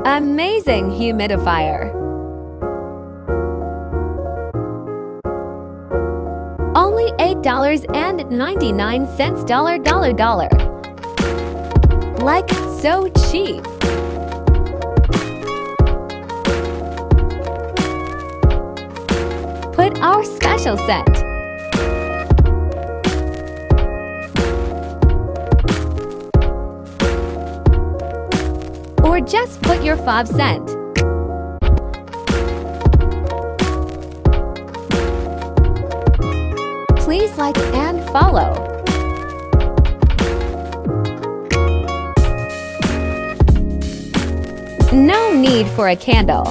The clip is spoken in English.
Amazing humidifier. Only $8.99 dollar. Like so cheap. Put our special scent. Or just put your fave scent. Please like and follow. No need for a candle.